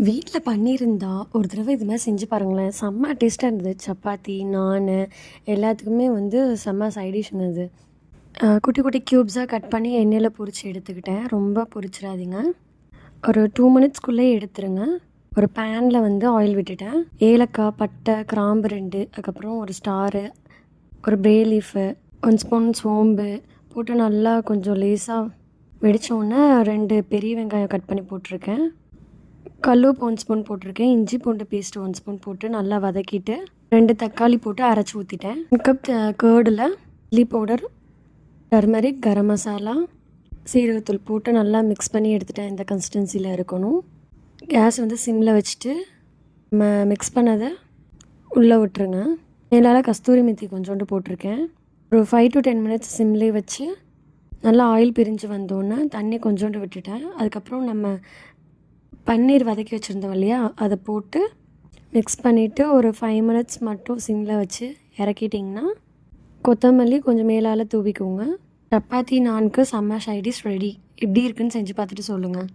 வீட்ல பண்ணியிருந்தா, ஒரு தடவ இது மாரி செஞ்சு பாருங்களேன். செம்ம டேஸ்ட்டா இருந்தது. சப்பாத்தி, நானு எல்லாத்துக்குமே வந்து செம்ம சைட் டிஷ்ங்க அது. குட்டி குட்டி க்யூப்ஸா கட் பண்ணி எண்ணெயில பொரிச்சு எடுத்துக்கிட்டேன். ரொம்ப பொரிச்சிராதீங்க. ஒரு 2 மினிட்ஸ்க்குள்ளே எடுத்துருங்க. ஒரு பேன்ல வந்து ஆயில் விட்டுட்டேன். ஏலக்காய், பட்டை, கிராம்பு 2 அதுக்கப்புறம் ஒரு ஸ்டாரு, ஒரு பே லீஃபு, 1 ஸ்பூன் சோம்பு போட்டு நல்லா கொஞ்சம் லேசா வெடிச்சோன்னே 2 பெரிய வெங்காயம் கட் பண்ணி போட்டிருக்கேன். கல் உப்பு 1 ஸ்பூன் போட்டிருக்கேன். இஞ்சி பூண்டு பேஸ்ட் 1 ஸ்பூன் போட்டு நல்லா வதக்கிட்டு 2 தக்காளி போட்டு அரைச்சி ஊற்றிட்டேன். 1 cup கேர்டில் chilli powder, turmeric, garam masala, சீரகத்தூள் போட்டு நல்லா மிக்ஸ் பண்ணி எடுத்துட்டேன். இந்த கன்சிஸ்டன்சியில் இருக்கணும். கேஸ் வந்து சிம்மில் வச்சுட்டு மிக்ஸ் பண்ணதை உள்ளே விட்டுருங்க. மேலால் கஸ்தூரி மெத்தி கொஞ்சோண்டு போட்டிருக்கேன். ஒரு 5 to 10 மினிட்ஸ் சிம்லேயே வச்சு நல்லா ஆயில் பிரிஞ்சு வந்தோன்னே தண்ணி கொஞ்சோண்டு விட்டுட்டேன். அதுக்கப்புறம் நம்ம பன்னீர் வதக்கி வச்சுருந்தோம் இல்லையா, அதை போட்டு மிக்ஸ் பண்ணிவிட்டு ஒரு 5 மினிட்ஸ் மட்டும் சிம்மில் வச்சு இறக்கிட்டிங்கன்னா கொத்தமல்லி கொஞ்சம் மேலால் தூவிக்கோங்க. சப்பாத்தி, நான்க்கு செம்ம சைட் டிஷ் ரெடி. எப்படி இருக்குன்னு செஞ்சு பார்த்துட்டு சொல்லுங்கள்.